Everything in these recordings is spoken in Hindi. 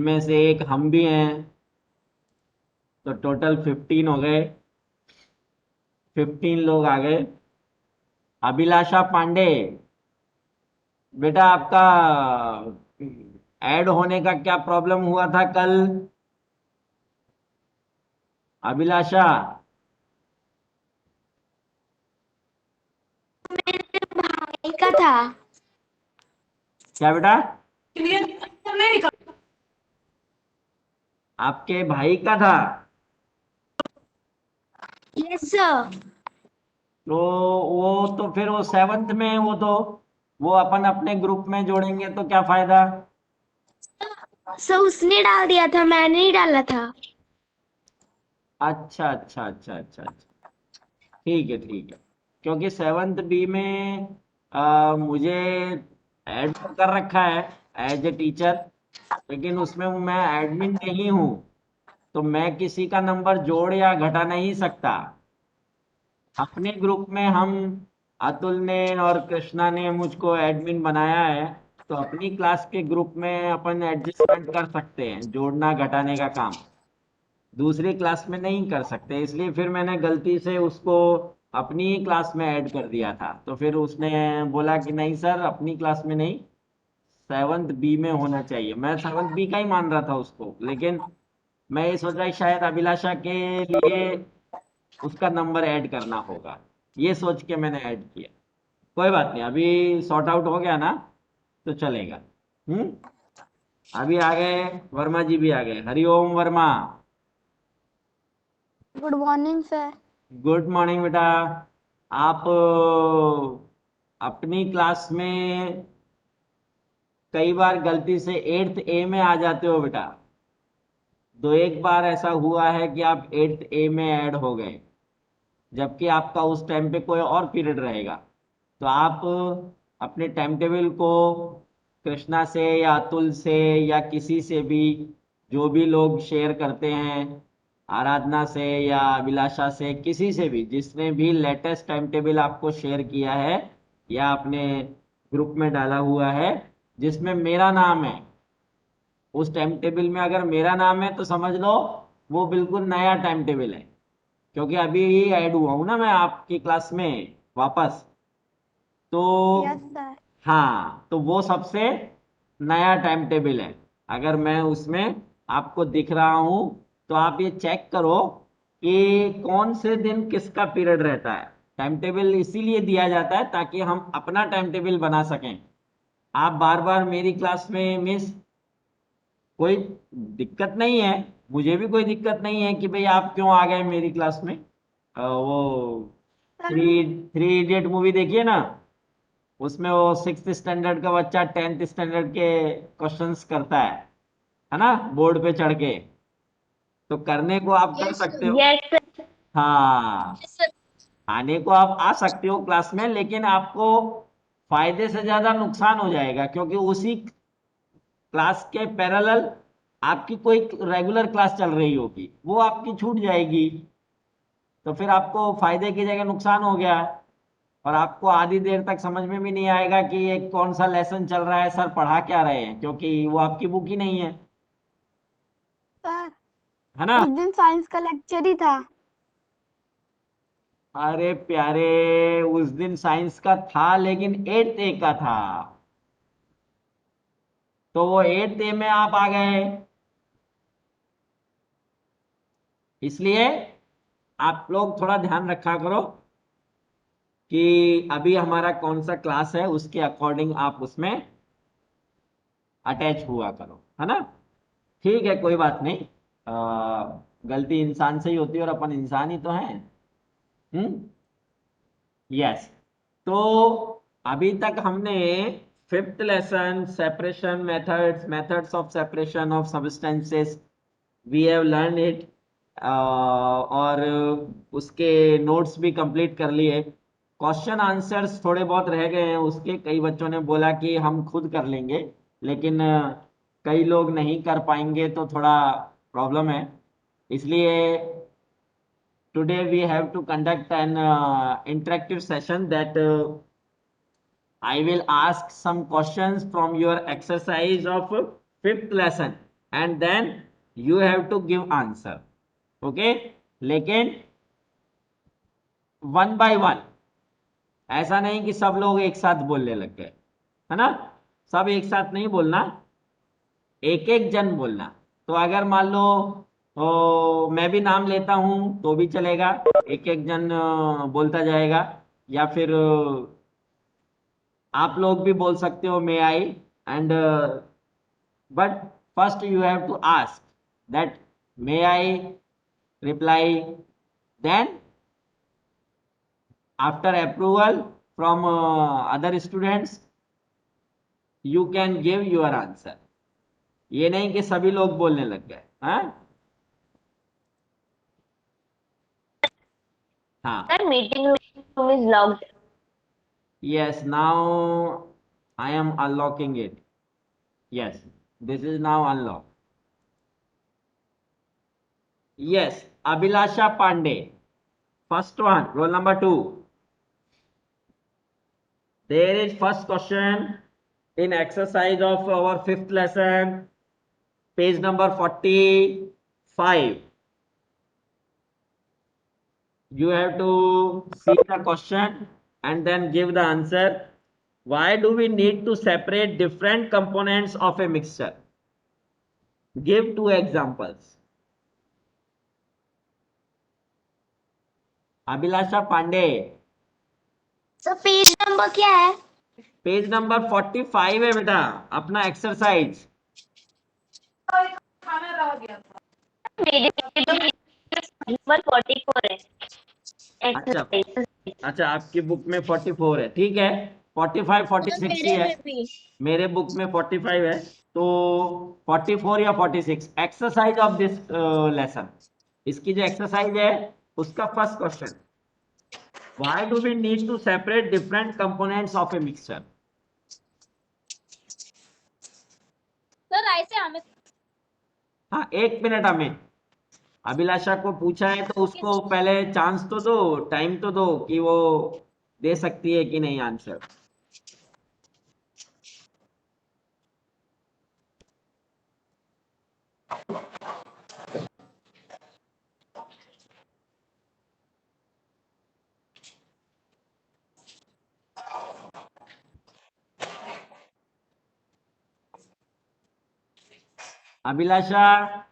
जिनमें से एक हम भी हैं, तो टोटल 15 हो गए, 15 लोग आ गए। अभिलाषा पांडे, बेटा आपका ऐड होने का क्या प्रॉब्लम हुआ था कल? अभिलाषा, भाई का था। क्या बेटा? नहीं। आपके भाई का था? Yes sir. तो वो तो फिर वो 7th में है, वो अपन अपने ग्रुप में जोड़ेंगे तो क्या फायदा? सर उसने डाल दिया था, मैंने नहीं डाला था। अच्छा अच्छा अच्छा अच्छा अच्छा, ठीक है ठीक है। क्योंकि 7th बी में मुझे ऐड तो कर रखा है एज ए टीचर, लेकिन उसमें मैं एडमिन नहीं हूँ, तो मैं किसी का नंबर जोड़ या घटा नहीं सकता। अपने ग्रुप में हम, अतुल ने और कृष्णा ने मुझको एडमिन बनाया है, तो अपनी क्लास के ग्रुप में अपन एडजस्टमेंट कर सकते हैं, जोड़ना घटाने का काम दूसरी क्लास में नहीं कर सकते। इसलिए फिर मैंने गलती से उसको अपनी ही क्लास में ऐड कर दिया था, तो फिर उसने बोला कि नहीं सर, अपनी क्लास में नहीं, 7th बी में होना चाहिए। मैं 7th बी का ही मान रहा था उसको, लेकिन मैं ये सोच रहा कि शायद अभिलाषा के लिए उसका नंबर ऐड करना होगा, ये सोच के मैंने ऐड किया। कोई बात नहीं, अभी सॉर्ट आउट हो गया ना, तो चलेगा। हम्म। अभी आ गए, वर्मा जी भी आ गए। Hariom Verma. Good morning sir. Good morning बेटा। आप अपनी क्लास में कई बार गलती से 8th ए में आ जाते हो बेटा। दो एक बार ऐसा हुआ है कि आप 8th ए में ऐड हो गए, जबकि आपका उस टाइम पे कोई और पीरियड रहेगा। तो आप अपने टाइम टेबल को कृष्णा से या अतुल से या किसी से भी, जो भी लोग शेयर करते हैं, आराधना से या अभिलाषा से, किसी से भी जिसने भी लेटेस्ट टाइम टेबल आपको शेयर किया है या अपने ग्रुप में डाला हुआ है, जिसमें मेरा नाम है, उस टाइम टेबल में अगर मेरा नाम है तो समझ लो वो बिल्कुल नया टाइम टेबल है, क्योंकि अभी ही ऐड हुआ हूं ना मैं आपकी क्लास में वापस। तो यस सर। हाँ, तो वो सबसे नया टाइम टेबल है। अगर मैं उसमें आपको दिख रहा हूं, तो आप ये चेक करो कि कौन से दिन किसका पीरियड रहता है। टाइम टेबल इसीलिए दिया जाता है ताकि हम अपना टाइम टेबल बना सकें। आप बार बार मेरी क्लास में मिस, कोई दिक्कत नहीं है, मुझे भी कोई दिक्कत नहीं है कि भाई आप क्यों आ गए मेरी क्लास में। वो sir three three idiot movie देखिए ना, उसमें वो 6th स्टैंडर्ड का बच्चा 10th स्टैंडर्ड के क्वेश्चंस करता है ना, बोर्ड पे चढ़ के। तो करने को आप कर सकते हो। यस हाँ, सर। आने को आप आ सकते हो क्लास में, लेकिन आपको फायदे से ज्यादा नुकसान हो जाएगा, क्योंकि उसी क्लास के पैरेलल आपकी कोई रेगुलर क्लास चल रही होगी, वो आपकी छूट जाएगी। तो फिर आपको फायदे की जगह नुकसान हो गया, और आपको आधी देर तक समझ में भी नहीं आएगा कि ये कौन सा लेसन चल रहा है, सर पढ़ा क्या रहे हैं, क्योंकि वो आपकी बुक ही नहीं है। सर है ना? उस दिन साइंस का लेक्चर ही था। अरे प्यारे, उस दिन साइंस का था, लेकिन 8th ए का था, तो वो 8th ए में आप आ गए। इसलिए आप लोग थोड़ा ध्यान रखा करो कि अभी हमारा कौन सा क्लास है, उसके अकॉर्डिंग आप उसमें अटैच हुआ करो, है ना? ठीक है, कोई बात नहीं। गलती इंसान से ही होती है, और अपन इंसान ही तो हैं। हम्म। यस। तो अभी तक हमने 5th lesson, separation methods, methods of separation of substances, we have learn it, और उसके नोट्स भी कंप्लीट कर लिए। क्वेश्चन आंसर्स थोड़े बहुत रह गए हैं उसके, कई बच्चों ने बोला कि हम खुद कर लेंगे, लेकिन कई लोग नहीं कर पाएंगे, तो थोड़ा प्रॉब्लम है। इसलिए today we have to conduct an interactive session that I will ask some questions from your exercise of 5th lesson. and then you have to give answer. Okay, लेकिन वन बाय वन, ऐसा नहीं कि सब लोग एक साथ बोलने लग गए, है ना? सब एक साथ नहीं बोलना, एक एक जन बोलना। तो अगर मान लो मैं भी नाम लेता हूं तो भी चलेगा, एक एक जन बोलता जाएगा, या फिर आप लोग भी बोल सकते हो may I, and but first you have to ask that may I reply, then after approval from other students you can give your answer. ये नहीं कि सभी लोग बोलने लग गए। हाँ हाँ, Sir, meeting room is locked. yes, now I am unlocking it. Yes, this is now unlocked. Yes, Abhilasha Pandey, first one, roll number 2. There is first question in exercise of our 5th lesson, page number 45. You have to see the question and then give the answer. Why do we need to separate different components of a mixture? Give 2 examples. Abhilasha Pandey, sir page number क्या है? पेज नंबर 45 है बेटा, अपना एक्सरसाइज। मेरे नंबर 44 है। अच्छा एक्सरसाइज। अच्छा, आपकी बुक में 44 है, ठीक है, 45 46 ही है, मेरे बुक में 45 है, तो 44 या 46 एक्सरसाइज ऑफ दिस लेसन। इसकी जो एक्सरसाइज है उसका first question, why do we need to separate different components of a mixture? Sir ऐसे हमें हाँ, 1 मिनट, अमित, अभिलाषा को पूछा है तो उसको पहले चांस तो दो, टाइम तो दो कि वो दे सकती है कि नहीं answer. Abhilasha,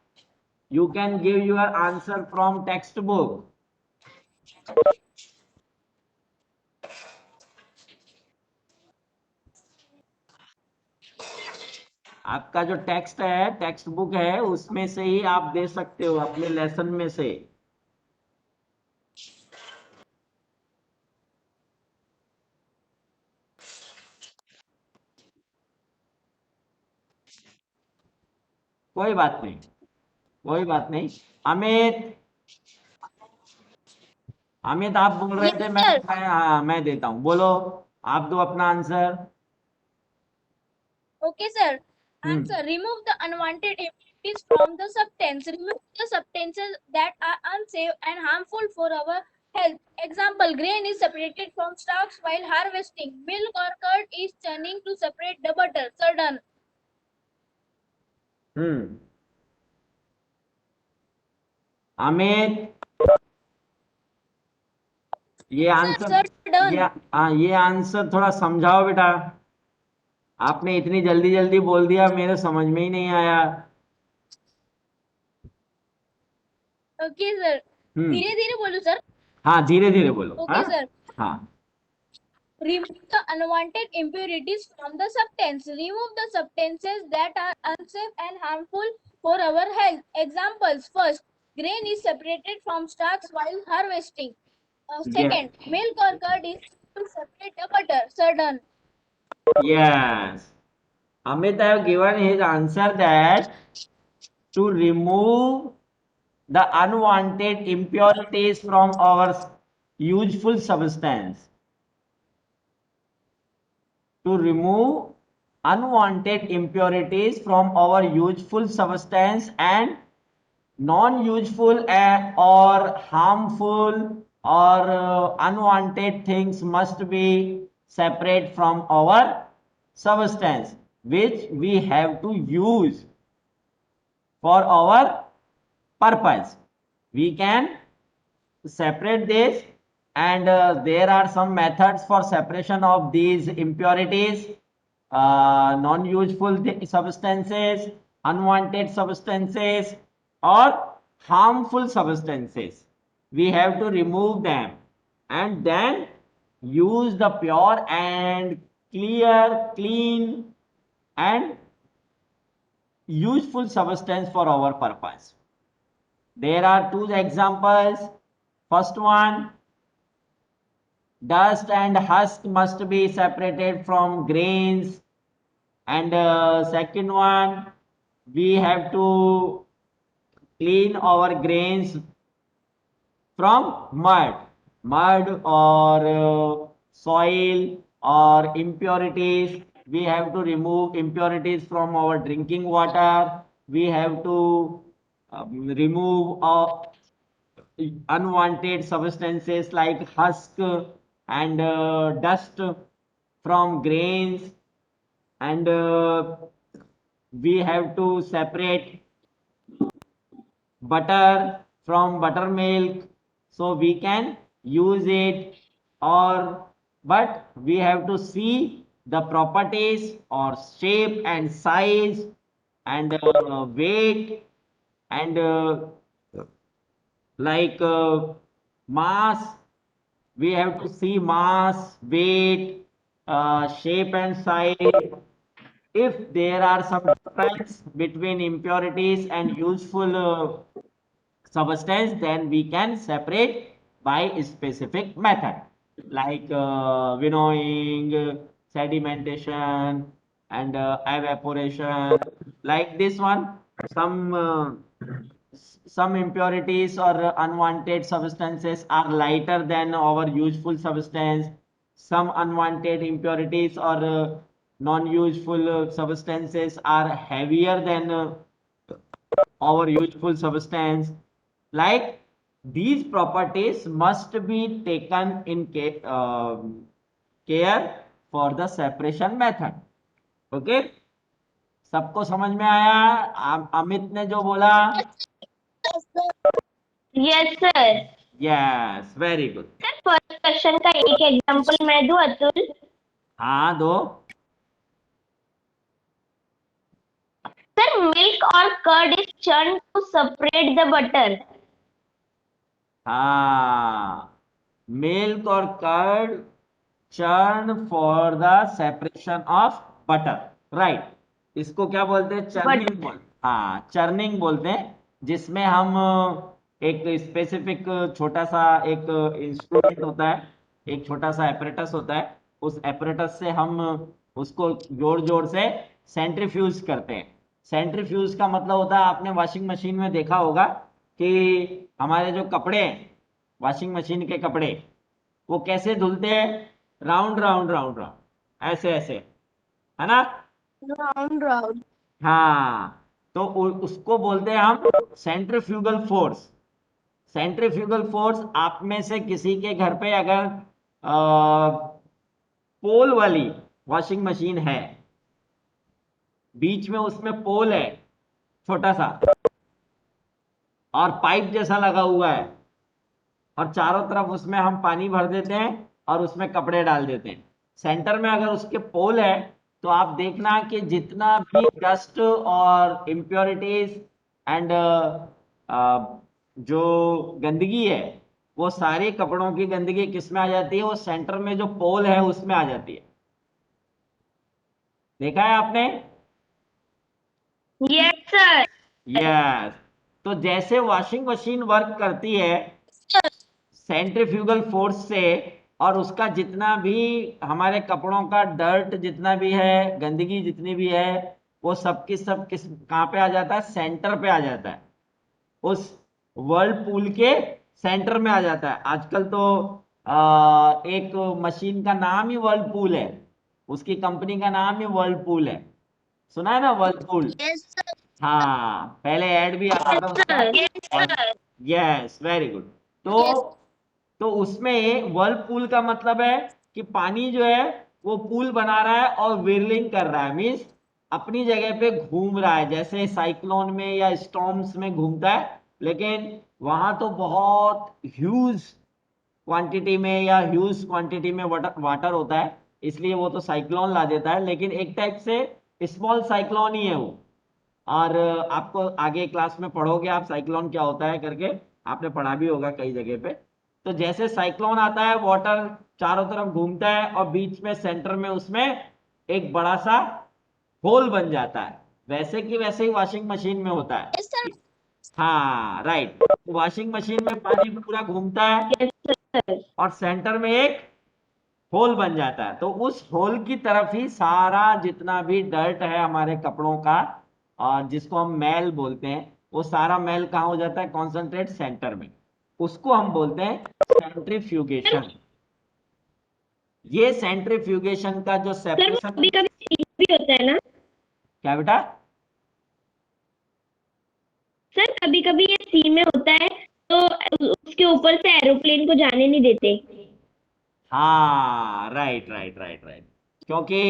you can give your answer from textbook. आपका जो टेक्स्ट है, टेक्स्ट बुक है, उसमें से ही आप दे सकते हो, अपने लेसन में से। कोई बात नहीं, कोई बात नहीं। अमित, अमित आप बोल रहे थे, मैं देता हूँ, बोलो, आप दो अपना answer. okay sir. Answer: remove the unwanted impurities from the substance. Remove the substances that are unsafe and harmful for our health. Example: grain is separated from stalks while harvesting. Milk or curd is churning to separate the butter. Sir, done. Amit, ये आंसर, sir, done. ये आंसर थोड़ा समझाओ बेटा, आपने इतनी जल्दी जल्दी बोल दिया, मेरे समझ में ही नहीं आया। Okay sir. धीरे धीरे बोलो सर. हाँ, धीरे धीरे बोलो। Okay हाँ sir. हाँ, Remove the unwanted impurities from the substance. Remove the substances that are unsafe and harmful for our health. Examples: first, grain is separated from stalks while harvesting. Second, milk or curd is to separate the butter. Sir, done. yes. Amit have given his answer that to remove the unwanted impurities from our useful substance. To remove unwanted impurities from our useful substance, and non-useful or harmful or unwanted things must be separate from our substance which we have to use. for our purpose. We can separate this, and there are some methods for separation of these impurities, non-useful substances, unwanted substances, or harmful substances. We have to remove them and then use the pure and clean and useful substance for our purpose. There are two examples. First one, dust and husk must be separated from grains. And second one, we have to clean our grains from mud or soil or impurities. We have to remove impurities from our drinking water. We have to remove unwanted substances like husk and dust from grains, and we have to separate butter from buttermilk so we can use it, or but we have to see the properties or shape and size and weight and like mass. We have to see mass, weight, shape and size. If there are some difference between impurities and useful substance, then we can separate by a specific method like winnowing, sedimentation, and evaporation. Like this one, some impurities or unwanted substances are lighter than our useful substance. Some unwanted impurities or non-useful substances are heavier than our useful substance. Like these properties must be taken in care for the separation method. Okay, सबको समझ में आया? अमित ने जो बोला, yes sir. Yes, very good. Sir first question का एक एग्जांपल मैं दूं अतुल? हाँ दो। सर मिल्क और curd is churned to separate the butter. हाँ, मिल्क और curd churn for the separation of butter, right? इसको क्या बोलते हैं? चर्निंग बोल, हाँ चर्निंग बोलते हैं, जिसमें हम एक स्पेसिफिक छोटा सा एक इंस्ट्रूमेंट होता है, एक छोटा सा एपरेटस होता है, उस एपरेटस से हम उसको जोर जोर से सेंट्रीफ्यूज करते हैं। सेंट्रीफ्यूज का मतलब होता है, आपने वॉशिंग मशीन में देखा होगा कि हमारे जो कपड़े हैं, वॉशिंग मशीन के कपड़े, वो कैसे धुलते हैं? राउंड राउंड राउंड राउंड, ऐसे ऐसे, है ना? Round round. हाँ, तो उसको बोलते हैं हम सेंट्रीफ्यूगल फोर्स। सेंट्रीफ्यूगल फोर्स, आप में से किसी के घर पे अगर पोल वाली वॉशिंग मशीन है, बीच में उसमें पोल है छोटा सा और पाइप जैसा लगा हुआ है, और चारों तरफ उसमें हम पानी भर देते हैं और उसमें कपड़े डाल देते हैं। सेंटर में अगर उसके पोल है, तो आप देखना कि जितना भी डस्ट और इम्प्योरिटीज एंड जो गंदगी है, वो सारे कपड़ों की गंदगी किस में आ जाती है? वो सेंटर में जो पोल है उसमें आ जाती है। देखा है आपने? Yes sir. यस। तो जैसे वॉशिंग मशीन वर्क करती है सेंट्रीफ्यूगल फोर्स से, और उसका जितना भी हमारे कपड़ों का डर्ट जितना भी है, गंदगी जितनी भी है, वो सब की सब किस कहाँ पे आ जाता है? सेंटर पे आ जाता है, उस वर्ल्ड पूल के सेंटर में आ जाता है। आजकल तो एक मशीन का नाम ही वर्ल्ड पूल है, उसकी कंपनी का नाम ही वर्ल्ड पूल है। सुना है ना वर्ल्ड पूल? Yes sir. हाँ, पहले ऐड भी आता था उसका। Yes, very good. तो उसमें वर्लपूल का मतलब है कि पानी जो है वो पूल बना रहा है और विरलिंग कर रहा है, मीन्स अपनी जगह पे घूम रहा है, जैसे साइक्लोन में या स्टॉर्म्स में घूमता है, लेकिन वहां तो बहुत ह्यूज क्वांटिटी में या ह्यूज क्वांटिटी में वाटर होता है, इसलिए वो तो साइक्लोन ला देता है, लेकिन एक टाइप से स्मॉल साइक्लोन ही है वो। और आपको आगे क्लास में पढ़ोगे आप साइक्लोन क्या होता है करके, आपने पढ़ा भी होगा कई जगह पे। तो जैसे साइक्लोन आता है, वाटर चारों तरफ घूमता है और बीच में सेंटर में उसमें एक बड़ा सा होल बन जाता है, वैसे की वैसे ही वॉशिंग मशीन में होता है। Yes, sir. हाँ राइट, वॉशिंग मशीन में पानी पूरा घूमता है Yes, sir. और सेंटर में एक होल बन जाता है, तो उस होल की तरफ ही सारा जितना भी डर्ट है हमारे कपड़ों का, और जिसको हम मैल बोलते हैं, वो सारा मैल कहाँ हो जाता है, कॉन्सेंट्रेट सेंटर में, उसको हम बोलते हैं सेंट्रीफ्यूगेशन। ये सेंट्रीफ्यूगेशन का जो सर वो सेपरेशन, कभी कभी भी होता है ना? क्या बेटा? सर कभी कभी ये सी में होता है, तो उसके ऊपर से एरोप्लेन को जाने नहीं देते। हाँ राइट राइट राइट राइट, क्योंकि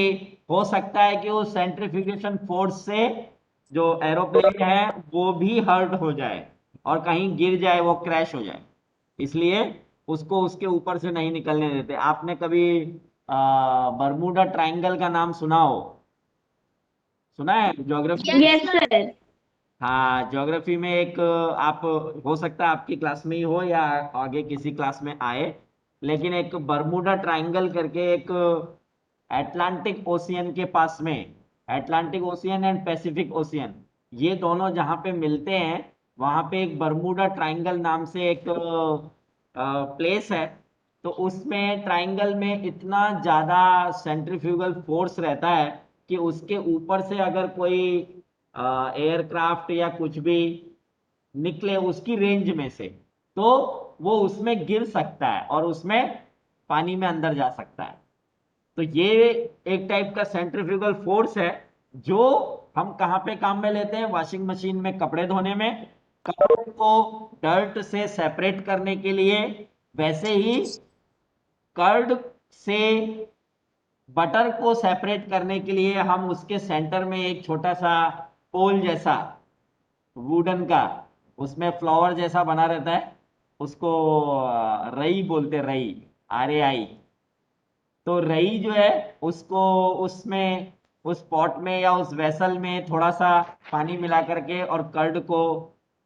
हो सकता है कि उस सेंट्रीफ्यूगेशन फोर्स से जो एरोप्लेन है वो भी हर्ट हो जाए और कहीं गिर जाए, वो क्रैश हो जाए, इसलिए उसको उसके ऊपर से नहीं निकलने देते। आपने कभी बर्मुडा ट्रायंगल का नाम सुना हो, सुना है ज्योग्राफी में? Yes sir. हाँ, ज्योग्राफी में एक आप, हो सकता है आपकी क्लास में ही हो या आगे किसी क्लास में आए, लेकिन एक बर्मुडा ट्रायंगल करके एक अटलांटिक ओशियन के पास में, Atlantic ocean and Pacific ocean, ये दोनों जहाँ पे मिलते हैं, वहाँ पे एक बर्मुडा ट्रायंगल नाम से एक प्लेस है। तो उसमें ट्रायंगल में इतना ज़्यादा सेंट्रीफ्यूगल फोर्स रहता है कि उसके ऊपर से अगर कोई एयरक्राफ्ट या कुछ भी निकले उसकी रेंज में से, तो वो उसमें गिर सकता है और उसमें पानी में अंदर जा सकता है। तो ये एक टाइप का सेंट्रीफ्यूगल फोर्स है, जो हम कहाँ पे काम में लेते हैं, वॉशिंग मशीन में कपड़े धोने में, कपड़ों को डर्ट से सेपरेट करने के लिए, वैसे ही कर्ड से बटर को सेपरेट करने के लिए हम उसके सेंटर में एक छोटा सा पोल जैसा वुडन का, उसमें फ्लावर जैसा बना रहता है, उसको रई बोलते, रई, RAI। तो रई जो है उसको, उसमें उस पॉट में या उस वेसल में थोड़ा सा पानी मिला करके और कर्ड को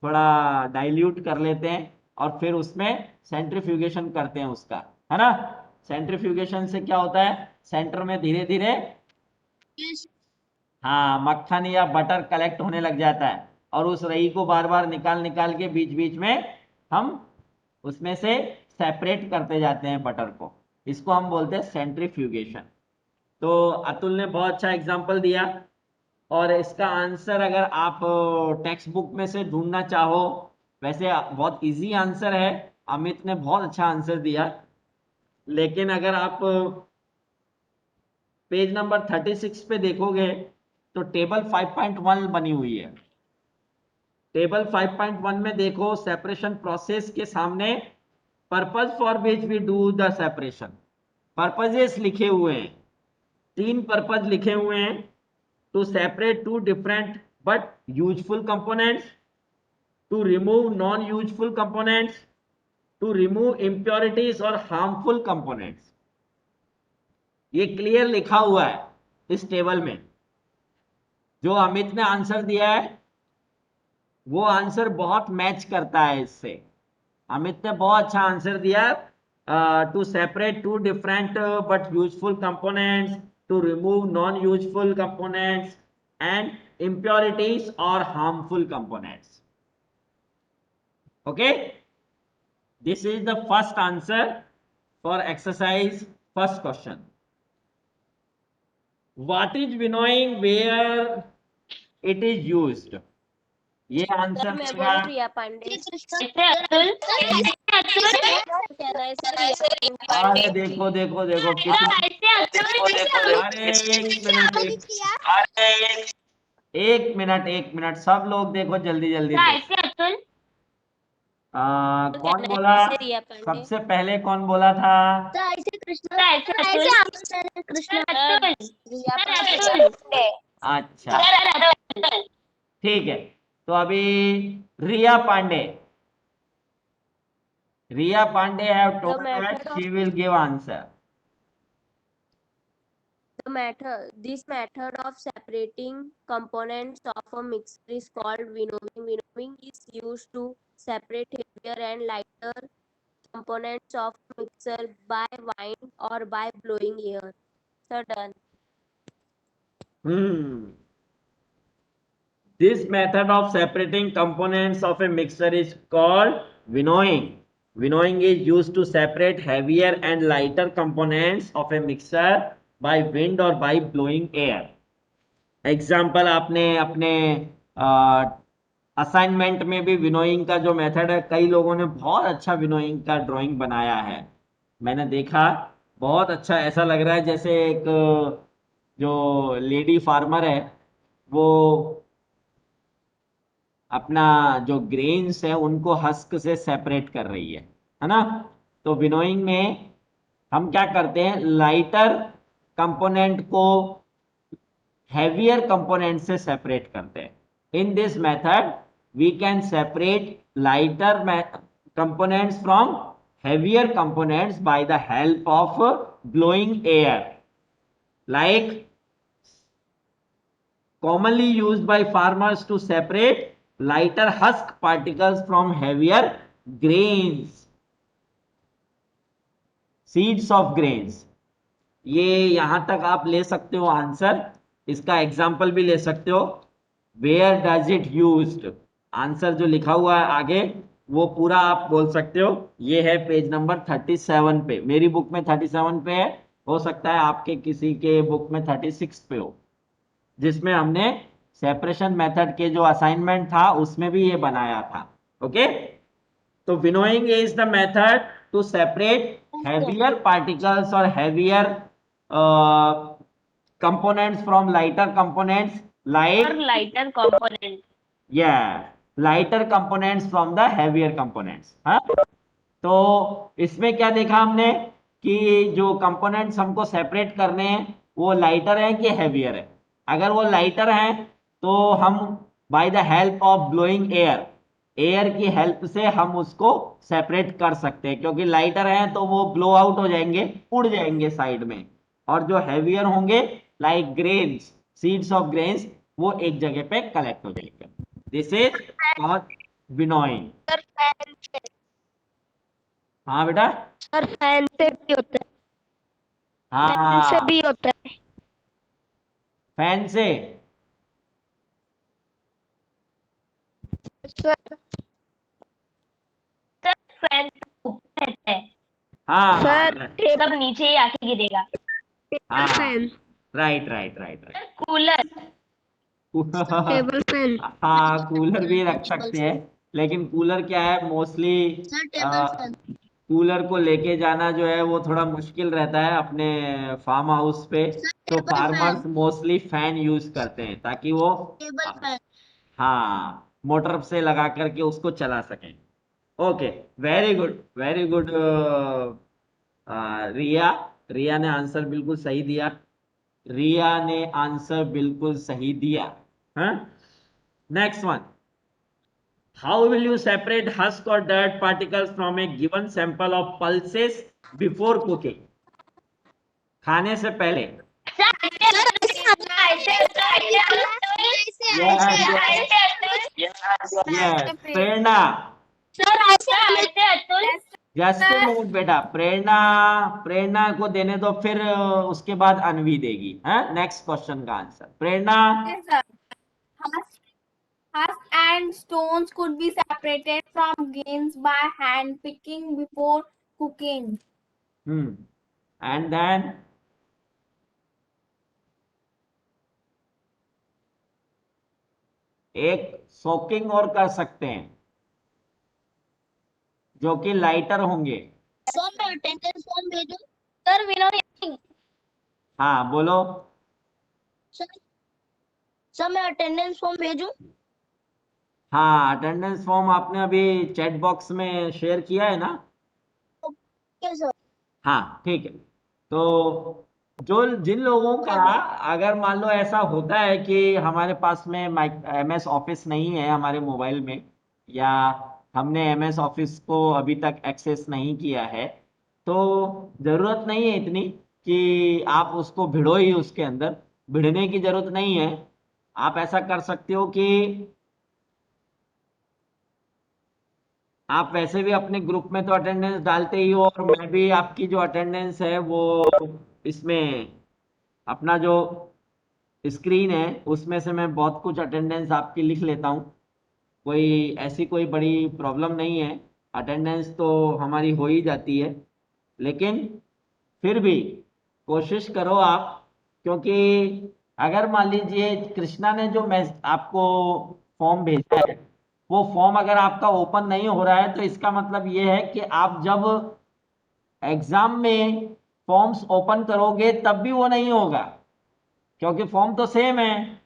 थोड़ा डाइल्यूट कर लेते हैं और फिर उसमें सेंट्रीफ्यूगेशन करते हैं उसका, है ना। सेंट्रीफ्यूगेशन से क्या होता है, सेंटर में धीरे धीरे Yes. हाँ मक्खन या बटर कलेक्ट होने लग जाता है, और उस रई को बार बार निकाल निकाल के बीच बीच में हम उसमें से सेपरेट करते जाते हैं बटर को, इसको हम बोलते हैं सेंट्रीफ्यूगेशन। तो अतुल ने बहुत अच्छा एग्जांपल दिया, और इसका आंसर अगर आप टेक्स्ट बुक में से ढूंढना चाहो, वैसे बहुत इजी आंसर है, अमित ने बहुत अच्छा आंसर दिया, लेकिन अगर आप पेज नंबर 36 पे देखोगे तो टेबल 5.1 बनी हुई है। टेबल 5.1 में देखो, सेपरेशन प्रोसेस के सामने purpose for which we do the separation, purposes लिखे हुए हैं, 3 पर्पज लिखे हुए हैं, to separate 2 different but useful components, to remove non useful components, to remove impurities और हार्मफुल कंपोनेंट्स। ये क्लियर लिखा हुआ है इस टेबल में। जो अमित ने आंसर दिया है वो आंसर बहुत मैच करता है इससे। अमित ने बहुत अच्छा आंसर दिया, to separate 2 different but useful components, to remove non useful components and impurities or harmful components. Okay, this is the first answer for exercise first question. What is winnowing, where it is used? ये आंसर देगा, प्रिया पांडे। अरे देखो देखो देखो अरे एक मिनट सब लोग देखो जल्दी जल्दी देखो। कौन बोला सबसे पहले, कौन बोला था? कृष्ण अच्छा ठीक है, तो अभी रिया Pandey have told that she will give answer. This method of separating components of a mixer is called winnowing. Winnowing is used to separate heavier and lighter components of a mixer by wind or by blowing air. So done. This method of separating components of a mixture is called winnowing. Winnowing is used to separate heavier and lighter components of a mixture by wind or by blowing air. Example आपने अपने असाइनमेंट में भी विनोइंग का जो मेथड है, कई लोगों ने बहुत अच्छा विनोइंग का ड्राइंग बनाया है, मैंने देखा, बहुत अच्छा, ऐसा लग रहा है जैसे एक जो लेडी फार्मर है वो अपना जो ग्रेन्स है उनको हस्क से सेपरेट कर रही है ना। तो विनोइंग में हम क्या करते हैं, लाइटर कंपोनेंट को हेवियर कंपोनेंट से सेपरेट करते हैं। In this method we can separate lighter components from heavier components by the help of blowing air, like commonly used by farmers to separate lighter husk particles from heavier grains, seeds of grains. ये यहां तक आप ले सकते हो आंसर, इसका एग्जाम्पल भी ले सकते हो। Where does it used, answer जो लिखा हुआ है आगे वो पूरा आप बोल सकते हो। ये है पेज नंबर 37 पे, मेरी बुक में 37 पे है, हो सकता है आपके किसी के बुक में 36 पे हो, जिसमें हमने सेपरेशन मेथड के जो असाइनमेंट था उसमें भी ये बनाया था। ओके, तो winnowing is the method to separate heavier particles और heavier components from lighter components, like और lighter component. lighter components from the heavier components. हाँ, तो इसमें क्या देखा हमने कि जो कंपोनेंट्स हमको सेपरेट करने हैं वो लाइटर है कि हेवियर है। अगर वो लाइटर है तो हम by the help of blowing air की हेल्प से हम उसको सेपरेट कर सकते हैं, क्योंकि लाइटर है तो वो ब्लो आउट हो जाएंगे, उड़ जाएंगे साइड में, और जो हेवियर होंगे like grains, seeds of grains, वो एक जगह पे कलेक्ट हो जाएंगे। This is called winnowing. हाँ बेटा, सर फैन से भी होता है, फैन से हाँ भी होता है। फैन से, सर फैन ऊपर रहता है, हाँ सर सब नीचे ही आके गिरेगा। हाँ fan, right right right right. Cooler, table fan. हाँ कूलर भी रख सकते हैं, लेकिन कूलर क्या है, मोस्टली कूलर को लेके जाना जो है वो थोड़ा मुश्किल रहता है अपने फार्म हाउस पे, तो फार्मर्स मोस्टली फैन यूज करते हैं ताकि वो हाँ मोटर से लगा करके उसको चला सकें। Okay, very good very good Riya, Riya ने आंसर बिल्कुल सही दिया, रिया ने आंसर बिल्कुल सही दिया। हाँ, next one, how will you separate husk और dirt particles from a given sample of pulses before cooking, खाने से पहले। यस प्रेरणा, जस्ट मिनट बेटा, प्रेरणा प्रेरणा को देने दो, फिर उसके बाद अनवी देगी। हाँ, नेक्स्ट क्वेश्चन का answer Prerna. Yes, sir. Husk and stones could be separated from grains by hand picking before cooking. And then एक सोकिंग और कर सकते हैं जो कि लाइटर होंगे। सर विनोइंग, हाँ बोलो। सर मैं अटेंडेंस फॉर्म भेजूं? हाँ, अटेंडेंस फॉर्म आपने अभी चैट बॉक्स में शेयर किया है ना। Okay sir. हाँ ठीक है, तो जिन लोगों का अगर मान लो ऐसा होता है कि हमारे पास में MS ऑफिस नहीं है हमारे मोबाइल में, या हमने MS ऑफिस को अभी तक एक्सेस नहीं किया है, तो ज़रूरत नहीं है इतनी कि आप उसको भिड़ो ही उसके अंदर। भिड़ने की ज़रूरत नहीं है। आप ऐसा कर सकते हो कि आप वैसे भी अपने ग्रुप में तो अटेंडेंस डालते ही हो, और मैं भी आपकी जो अटेंडेंस है वो इसमें अपना जो स्क्रीन है उसमें से मैं बहुत कुछ अटेंडेंस आपकी लिख लेता हूँ। कोई ऐसी कोई बड़ी प्रॉब्लम नहीं है, अटेंडेंस तो हमारी हो ही जाती है। लेकिन फिर भी कोशिश करो आप, क्योंकि अगर मान लीजिए कृष्णा ने जो मैं आपको फॉर्म भेजा है, वो फॉर्म अगर आपका ओपन नहीं हो रहा है तो इसका मतलब ये है कि आप जब एग्जाम में फॉर्म्स ओपन करोगे तब भी वो नहीं होगा, क्योंकि फॉर्म तो सेम है।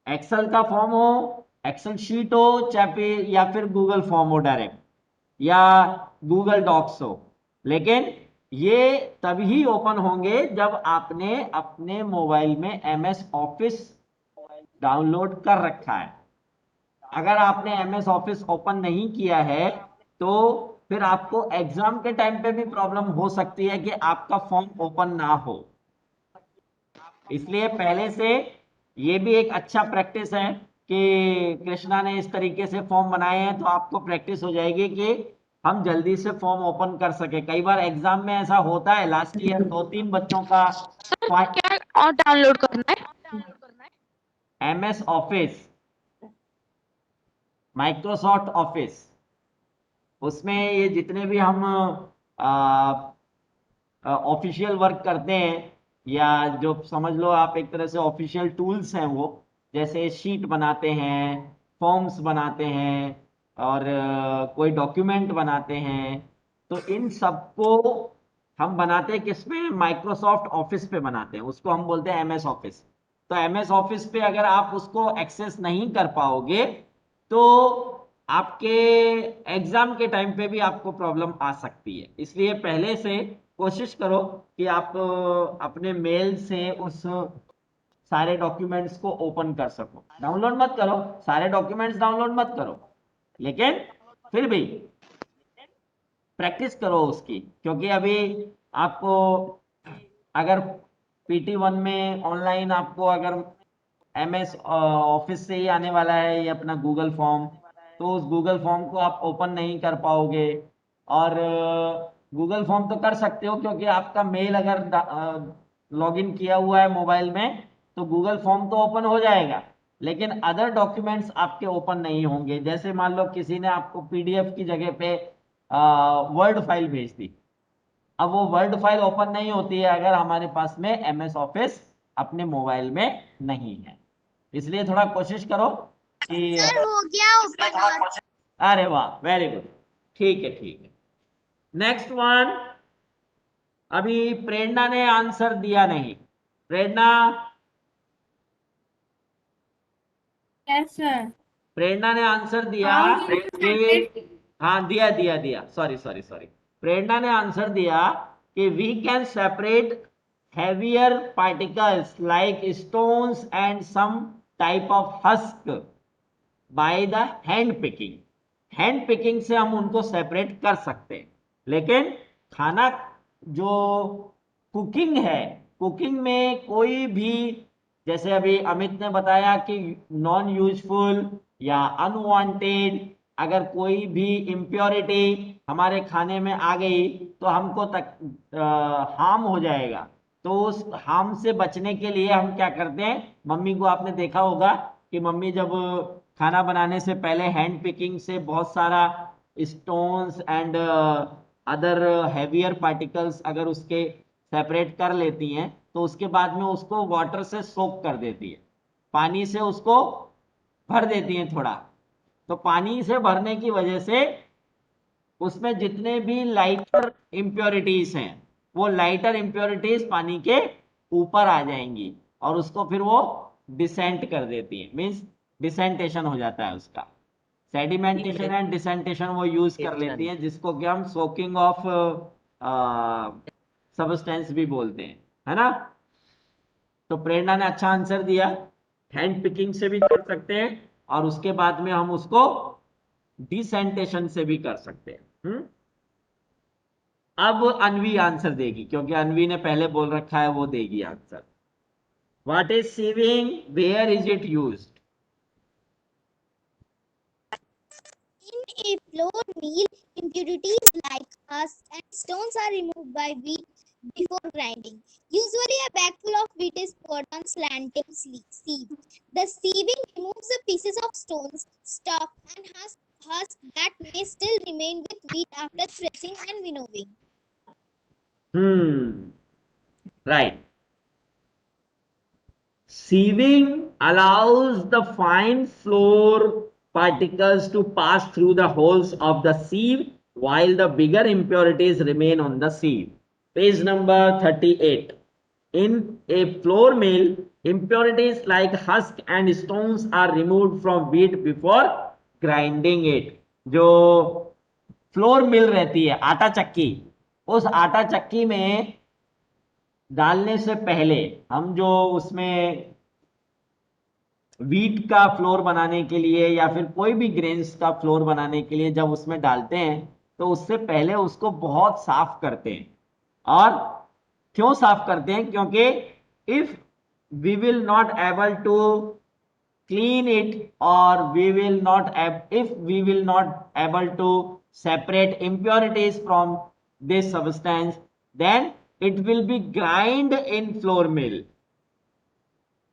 एक्सेल का फॉर्म हो, एक्सेल शीट हो, चाहे फिर या फिर गूगल फॉर्म हो डायरेक्ट, या गूगल डॉक्स हो, लेकिन ये तभी ओपन होंगे जब आपने अपने मोबाइल में MS ऑफिस डाउनलोड कर रखा है। अगर आपने MS ऑफिस ओपन नहीं किया है तो फिर आपको एग्जाम के टाइम पे भी प्रॉब्लम हो सकती है कि आपका फॉर्म ओपन ना हो। इसलिए पहले से ये भी एक अच्छा प्रैक्टिस है कि कृष्णा ने इस तरीके से फॉर्म बनाए हैं, तो आपको प्रैक्टिस हो जाएगी कि हम जल्दी से फॉर्म ओपन कर सके। कई बार एग्जाम में ऐसा होता है, लास्ट ईयर 2-3 बच्चों का क्या और डाउनलोड करना है? MS ऑफिस, माइक्रोसॉफ्ट ऑफिस, उसमें ये जितने भी हम ऑफिशियल वर्क करते हैं, या जो समझ लो आप एक तरह से ऑफिशियल टूल्स हैं, वो जैसे शीट बनाते हैं, फॉर्म्स बनाते हैं, और कोई डॉक्यूमेंट बनाते हैं, तो इन सबको हम बनाते हैं किसमें? माइक्रोसॉफ्ट ऑफिस पे बनाते हैं, उसको हम बोलते हैं MS ऑफिस। तो MS ऑफिस पे अगर आप उसको एक्सेस नहीं कर पाओगे तो आपके एग्जाम के टाइम पे भी आपको प्रॉब्लम आ सकती है। इसलिए पहले से कोशिश करो कि आप अपने मेल से उस सारे डॉक्यूमेंट्स को ओपन कर सको। डाउनलोड मत करो, सारे डॉक्यूमेंट्स डाउनलोड मत करो, लेकिन फिर भी प्रैक्टिस करो उसकी, क्योंकि अभी आपको अगर PT1 में ऑनलाइन आपको अगर MS ऑफिस से ही आने वाला है ये अपना गूगल फॉर्म, तो उस गूगल फॉर्म को आप ओपन नहीं कर पाओगे। और गूगल फॉर्म तो कर सकते हो, क्योंकि आपका मेल अगर लॉगिन किया हुआ है मोबाइल में तो गूगल फॉर्म तो ओपन हो जाएगा, लेकिन अदर डॉक्यूमेंट्स आपके ओपन नहीं होंगे। जैसे मान लो किसी ने आपको PDF की जगह पे वर्ड फाइल भेज दी, अब वो वर्ड फाइल ओपन नहीं होती है अगर हमारे पास में MS ऑफिस अपने मोबाइल में नहीं है। इसलिए थोड़ा कोशिश करो कि सर हो गया ओपन। अरे वाह, वेरी गुड, ठीक है ठीक है। नेक्स्ट वन, अभी प्रेरणा ने आंसर दिया नहीं। प्रेरणा, Yes, sir. प्रेरणा ने आंसर दिया How do you separate? कि हाँ, दिया दिया दिया, सॉरी सॉरी सॉरी, प्रेरणा ने आंसर दिया कि we can separate heavier particles like stones and some type of husk by the hand picking। Hand picking से हम उनको सेपरेट कर सकते हैं, लेकिन खाना जो कुकिंग है, कुकिंग में कोई भी, जैसे अभी अमित ने बताया कि नॉन यूजफुल या अनवांटेड अगर कोई भी इम्प्योरिटी हमारे खाने में आ गई तो हमको तक हार्म हो जाएगा। तो उस हार्म से बचने के लिए हम क्या करते हैं, मम्मी को आपने देखा होगा कि मम्मी जब खाना बनाने से पहले हैंड पिकिंग से बहुत सारा stones and other heavier particles अगर उसके सेपरेट कर लेती हैं, तो उसके बाद में उसको वाटर से सोक कर देती है, पानी से उसको भर देती हैं थोड़ा। तो पानी से भरने की वजह से उसमें जितने भी लाइटर इम्प्योरिटीज हैं, वो लाइटर इम्प्योरिटीज पानी के ऊपर आ जाएंगी और उसको फिर वो डिसेंट कर देती है, मीन्स डिसेंटेशन हो जाता है उसका। सेडिमेंटेशन एंड डिसेंटेशन वो यूज कर लेती हैं, जिसको कि हम सोकिंग ऑफ सब्सटेंस भी बोलते हैं, है ना। तो प्रेरणा ने अच्छा आंसर दिया, हैंड पिकिंग से भी कर सकते हैं और उसके बाद में हम उसको डिसेंटेशन से भी कर सकते हैं। अब अनवी आंसर देगी, क्योंकि अनवी ने पहले बोल रखा है, वो देगी answer. What is sieving, where is it used? In a flour mill, impurities like husks and stones are removed by wheat before grinding. Usually, a bag full of wheat is poured on slanting sieve. The sieving removes the pieces of stones, stalk, and husk that may still remain with wheat after threshing and winnowing. Right. Sieving allows the fine flour particles to pass through the holes of the sieve while the bigger impurities remain on the sieve. Page number 38. In a flour mill, impurities like husk and stones are removed from wheat before grinding it. जो फ्लोर मिल रहती है, आटा चक्की, उस आटा चक्की में डालने से पहले हम जो उसमें व्हीट का फ्लोर बनाने के लिए या फिर कोई भी ग्रेन्स का फ्लोर बनाने के लिए जब उसमें डालते हैं, तो उससे पहले उसको बहुत साफ करते हैं। और क्यों साफ करते हैं? क्योंकि if we will not able to clean it, or if we will not able to separate impurities from this substance, then it will be grind in flour mill.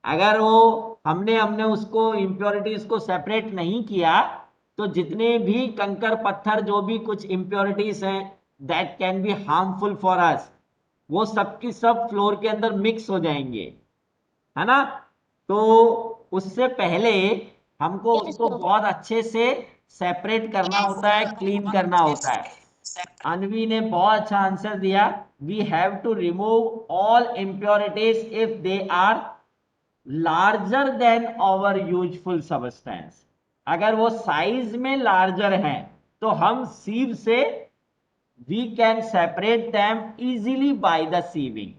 अगर वो हमने उसको impurities को separate नहीं किया, तो जितने भी कंकर पत्थर जो भी कुछ impurities हैं that can be harmful for us, वो सब की सब फ्लोर के अंदर मिक्स हो जाएंगे, है ना। तो उससे पहले हमको उसको बहुत अच्छे से सेपरेट करना होता है, क्लीन करना होता है। अनवी ने बहुत अच्छा आंसर दिया, we have to remove all impurities if they are larger than our useful substance. अगर वो साइज में लार्जर हैं तो हम सीव से we can separate them easily by the sieving.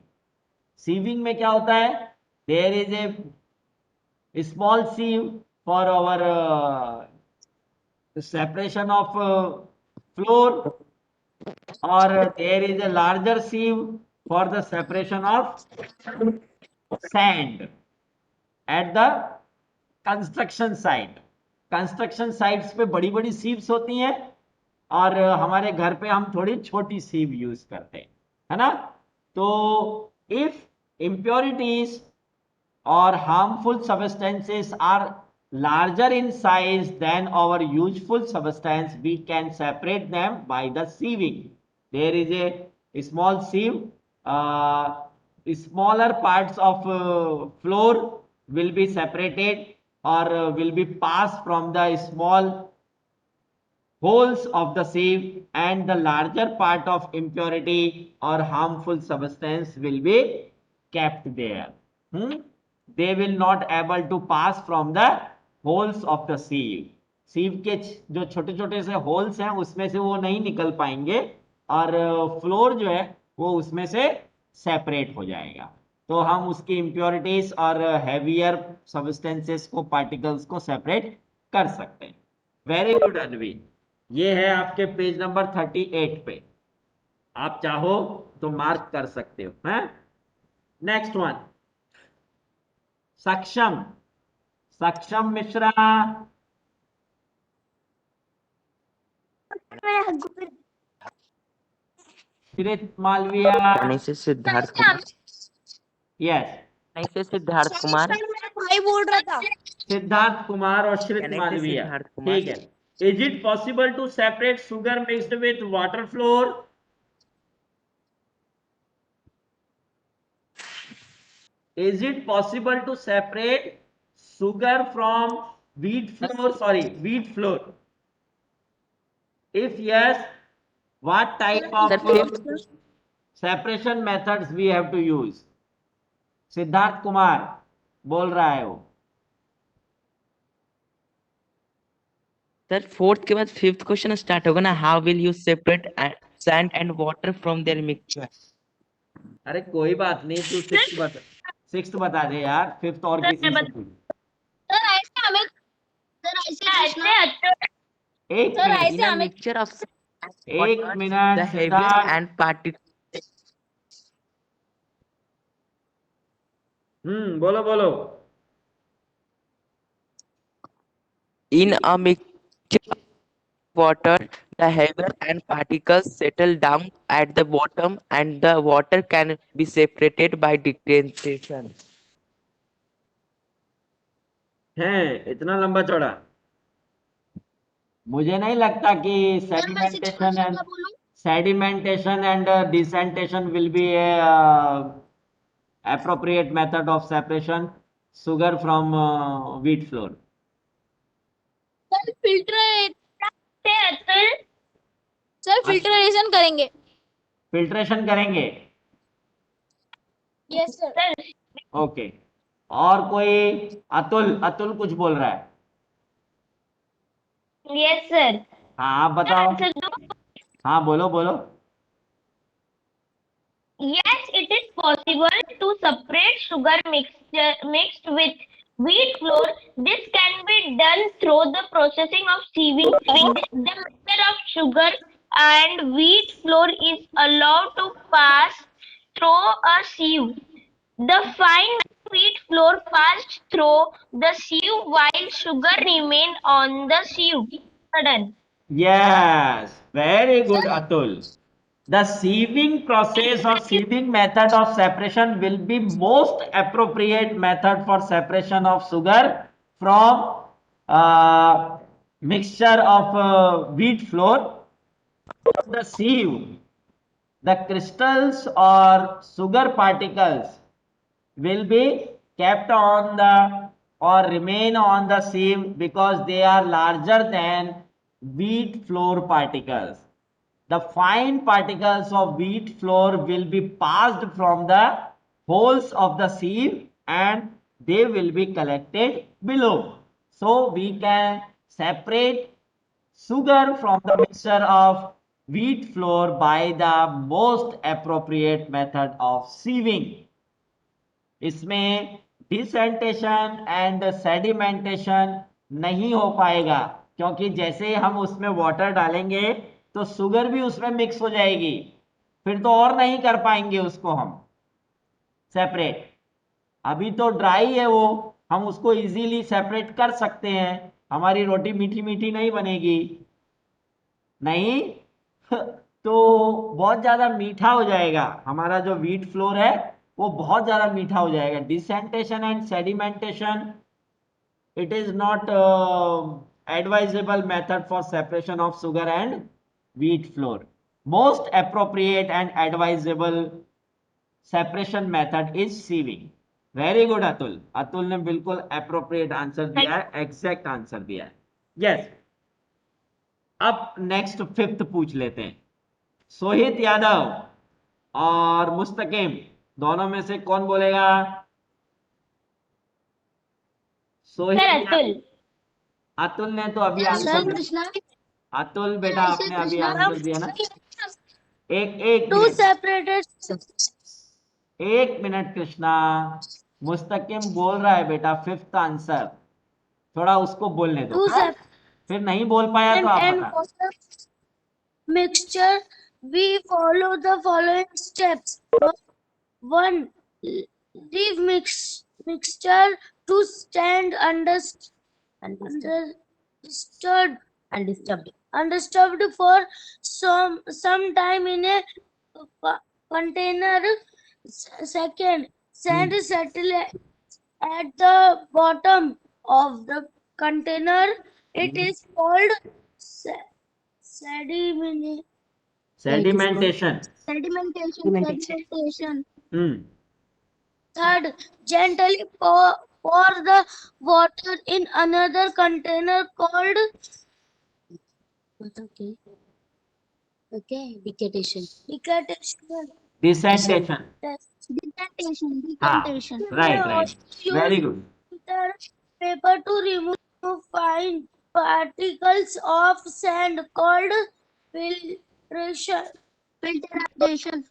Sieving में क्या होता है? There is a small sieve for our separation of flour, or there is a larger sieve for the separation of sand at the construction site. Construction sites पे बड़ी बड़ी सीव्स होती हैं और हमारे घर पे हम थोड़ी छोटी सीव यूज करते हैं, है ना। तो if impurities or harmful substances are larger in size than our useful substance, we can separate them by the sieving. There is a small sieve, smaller parts of flour will be separated or will be passed from the small holes of the sieve, and the larger part of impurity or harmful substance will be kept there. They will not able to pass from the holes of the sieve. sieve के जो छोटे छोटे से होल्स हैं उसमें से वो नहीं निकल पाएंगे और फ्लोर जो है वो उसमें से सेपरेट हो जाएगा। तो हम उसकी इम्प्योरिटीज और हैवियर सब्सटेंसेस को, पार्टिकल्स को सेपरेट कर सकते हैं। वेरी गुड अनवी। ये है आपके पेज नंबर 38 पे, आप चाहो तो मार्क कर सकते हो। हैं? नेक्स्ट वन, सक्षम, सक्षम मिश्रा, श्रित मालविया, नहीं से सिद्धार्थ कुमार, यस, नहीं से सिद्धार्थ कुमार, भाई बोल रहा था। सिद्धार्थ कुमार और श्रित नहीं से मालविया, सिद्धार्थ कुमार। ठीक है। Is it possible to separate sugar mixed with water flour? Is it possible to separate sugar from wheat flour? Sorry, wheat flour. If yes, what type of separation methods we have to use? Siddharth Kumar बोल रहा है वो। सर फोर्थ के बाद फिफ्थ क्वेश्चन स्टार्ट होगा ना, how will you separate sand and water from their mixture. अरे कोई बात नहीं, तू सिक्स्थ बता दे यार, फिफ्थ और सर, किसी मैं से पूछ। सर ऐसे हमें सर ऐसे ऐसे कृष्णा अतुल एक सर मिनट, ऐसे In a हमें mixture of एक water, minute the heavier Siddharth. and particles. बोलो बोलो। In a mixture of water, the heavier and particles settle down at the bottom, and the water can be separated by decantation. है इतना लंबा चौड़ा? मुझे नहीं लगता कि सर मैं सिक्स क्वेश्चन का बोलूं। sedimentation and decantation will be a appropriate method of separation sugar from wheat flour. Sir filter से अतुल सर फिल्टरेशन करेंगे। फिल्ट्रेशन करेंगे। Yes sir. सर ओके, और कोई? अतुल, अतुल कुछ बोल रहा है। Yes sir. हाँ आप बताओ। आंसर दो। हाँ बोलो बोलो। Yes, it is possible to separate sugar mixed with wheat flour. This can be done through the processing of sieving. The mixture of sugar and wheat flour is allowed to pass through a sieve. The fine wheat flour passed through the sieve while sugar remained on the sieve. Done. Yes, very good Atul. The sieving process or sieving method of separation will be most appropriate method for separation of sugar from mixture of wheat flour. The sieve, the crystals or sugar particles will be kept on the or remain on the sieve because they are larger than wheat flour particles. The fine particles of wheat flour will be passed from the holes of the sieve and they will be collected below. So we can separate sugar from the mixture of wheat flour by the most appropriate method of sieving. इसमें डिसेंटेशन एंड सेडिमेंटेशन नहीं हो पाएगा क्योंकि जैसे ही हम उसमें वाटर डालेंगे तो शुगर भी उसमें मिक्स हो जाएगी, फिर तो और नहीं कर पाएंगे उसको हम सेपरेट। अभी तो ड्राई है वो, हम उसको इजीली सेपरेट कर सकते हैं, हमारी रोटी मीठी मीठी नहीं बनेगी नहीं तो बहुत ज्यादा मीठा हो जाएगा हमारा जो व्हीट फ्लोर है, वो बहुत ज्यादा मीठा हो जाएगा। Decantation and sedimentation, it is not advisable method for separation of sugar and wheat flour. Most appropriate and advisable separation method is sieving. Very good Atul, Atul ने बिल्कुल appropriate आंसर दिया है, एग्जैक्ट आंसर दिया है। यस, अब नेक्स्ट फिफ्थ पूछ लेते हैं। सोहित यादव और मुस्तकिम, दोनों में से कौन बोलेगा? सोहित सर या अतुल। अतुल ने तो अभी सर आंसर दिया। कृष्णा अतुल बेटा आपने अभी आंसर दिया ना। एक एक टू मिनट, सेपरेटेड एक मिनट कृष्णा, मुस्तकिम बोल रहा है बेटा फिफ्थ आंसर, थोड़ा उसको बोलने दो, टू फिर नहीं बोल पाया तो आप and बता। water mixture. We follow the following steps. One, leave mixture to stand undisturbed for some time in a container. Second, sand settle at the bottom of the container. It is called sedimentation. Sedimentation. Sedimentation. Hmm Third, gently pour the water in another container called decantation. Decantation. हाँ, Decantation. Right right, very good. Filter paper to remove fine particles of sand called filtration. Filterization.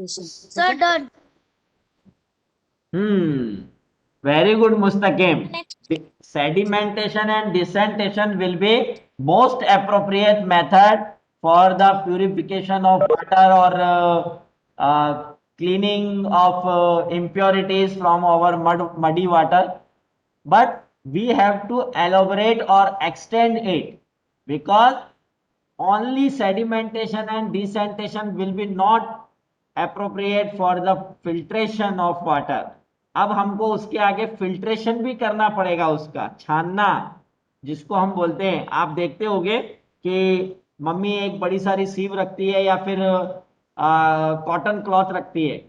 Sir, done. Very good, Mustaqim. Next. Sedimentation and desantation will be most appropriate method for the purification of water or cleaning of impurities from our muddy water. But we have to elaborate or extend it, because only sedimentation and desantation will be not appropriate for the filtration of water. अब हमको उसके आगे फिल्ट्रेशन भी करना पड़ेगा, उसका छानना जिसको हम बोलते हैं। आप देखते होंगे कि मम्मी एक बड़ी सारी सीव रखती है या फिर कॉटन क्लॉथ रखती है,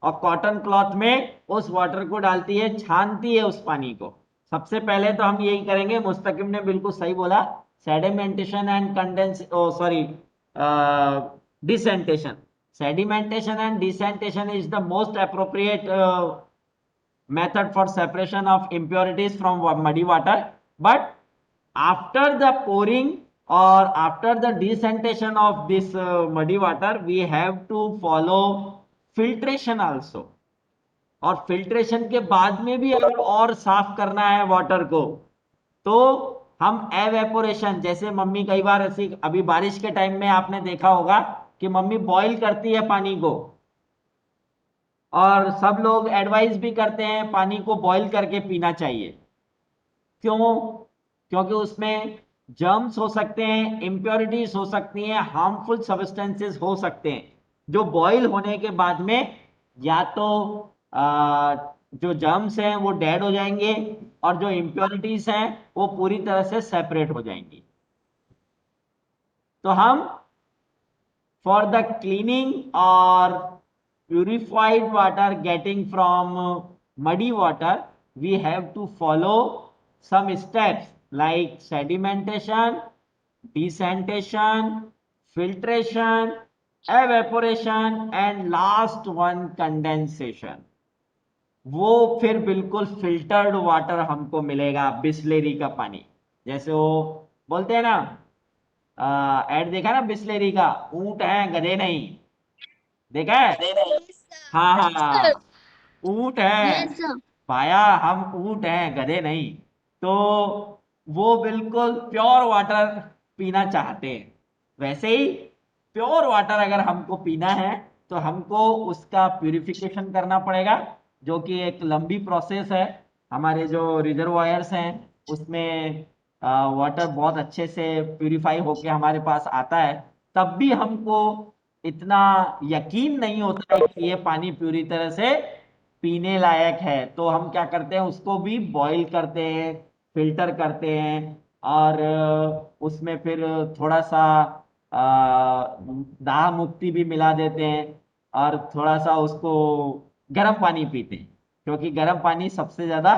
और कॉटन क्लॉथ में उस वाटर को डालती है, छानती है उस पानी को। सबसे पहले तो हम यही करेंगे, मुस्तकिम ने बिल्कुल सही बोला, sedimentation and desantation. Sedimentation and desantation is the most appropriate method for separation of impurities from muddy water. But after the pouring or after the desantation of this muddy water, we have to follow filtration also. और फिल्ट्रेशन के बाद में भी अगर और साफ करना है वाटर को, तो हम एवेपोरेशन, जैसे मम्मी कई बार ऐसी, अभी बारिश के टाइम में आपने देखा होगा कि मम्मी बॉईल करती है पानी को, और सब लोग एडवाइस भी करते हैं पानी को बॉईल करके पीना चाहिए। क्यों? क्योंकि उसमें जर्म्स हो सकते हैं, इंप्योरिटीज हो सकती हैं, हार्मफुल सब्सटेंसेस हो सकते हैं, जो बॉईल होने के बाद में या तो जो जर्म्स हैं वो डेड हो जाएंगे, और जो इंप्योरिटीज हैं वो पूरी तरह से सेपरेट हो जाएंगी। तो हम फॉर द क्लीनिंग और purified water getting from muddy water, we have to follow some steps like sedimentation, desantation, filtration, evaporation and last one condensation. वो फिर बिल्कुल फिल्टर्ड वाटर हमको मिलेगा, बिस्लेरी का पानी। जैसे वो बोलते हैं ना, ऐड देखा ना बिस्लेरी का, ऊंट है गधे नहीं, देखा है? हाँ हाँ, ऊंट है, पाया, हम ऊंट हैं गधे नहीं। तो वो बिल्कुल प्योर वाटर पीना चाहते हैं। वैसे ही प्योर वाटर अगर हमको पीना है तो हमको उसका प्यूरिफिकेशन करना पड़ेगा, जो कि एक लंबी प्रोसेस है। हमारे जो रिजर्वायर्स हैं उसमें वाटर बहुत अच्छे से प्यूरिफाई होके हमारे पास आता है, तब भी हमको इतना यकीन नहीं होता है कि ये पानी पूरी तरह से पीने लायक है। तो हम क्या करते हैं, उसको भी बॉईल करते हैं, फिल्टर करते हैं, और उसमें फिर थोड़ा सा दाह मुक्ति भी मिला देते हैं, और थोड़ा सा उसको गर्म पानी पीते हैं, क्योंकि गर्म पानी सबसे ज्यादा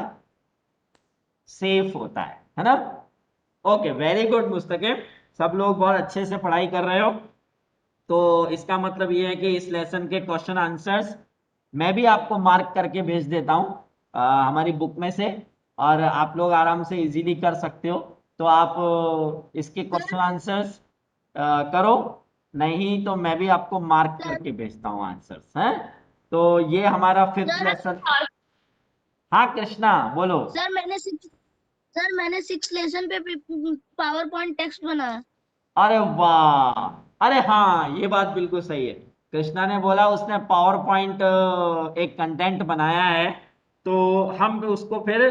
सेफ होता है ना। ओके, वेरी गुड मुस्तकिम, सब लोग बहुत अच्छे से पढ़ाई कर रहे हो। तो इसका मतलब ये है कि इस लेसन के क्वेश्चन आंसर्स मैं भी आपको मार्क करके भेज देता हूँ हमारी बुक में से, और आप लोग आराम से इजीली कर सकते हो। तो आप इसके क्वेश्चन आंसर्स करो, नहीं तो मैं भी आपको मार्क करके भेजता हूँ आंसर्स हैं। तो ये हमारा 5th लेसन। हाँ कृष्णा बोलो। सर मैंने 6 लेसन पे पावर पॉइंट टेक्स्ट बनाया। अरे वाह, अरे हाँ, ये बात बिल्कुल सही है। कृष्णा ने बोला उसने पावर पॉइंट एक कंटेंट बनाया है, तो हम उसको फिर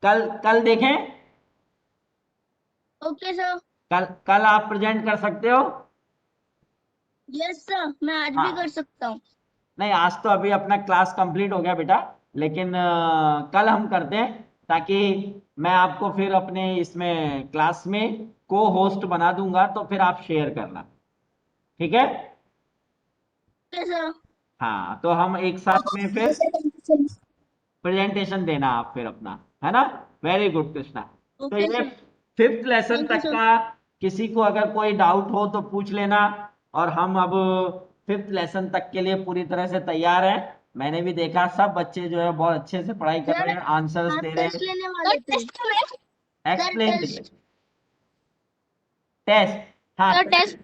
कल कल देखें। Okay sir. कल आप प्रेजेंट कर सकते हो? यस सर, मैं आज हाँ। भी कर सकता हूँ। नहीं, आज तो अभी अपना क्लास कंप्लीट हो गया बेटा, लेकिन कल हम करते हैं, ताकि मैं आपको फिर अपने इसमें क्लास में को होस्ट बना दूंगा, तो फिर आप शेयर करना, ठीक है? Okay sir. हाँ, तो हम एक साथ में फिर प्रेजेंटेशन देना आप फिर अपना, है ना। Very good Krishna. तो ओके ये sir. 5th lesson Thank you, तक sir. का किसी को अगर कोई डाउट हो तो पूछ लेना, और हम अब 5th लेसन तक के लिए पूरी तरह से तैयार हैं। मैंने भी देखा सब बच्चे जो है बहुत अच्छे से पढ़ाई कर रहे हैं, आंसर्स दे रहे टेस्ट हैं, लेने वाले थे। Explain test. टेस्ट। हाँ सर टेस्ट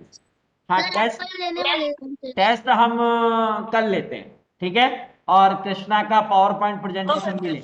हाँ सर टेस्ट एप्पल लेने वाले हैं हमसे। टेस्ट हम कर लेते हैं, ठीक है। और कृष्णा का पावर पॉइंट प्रेजेंटेशन भी लेंगे।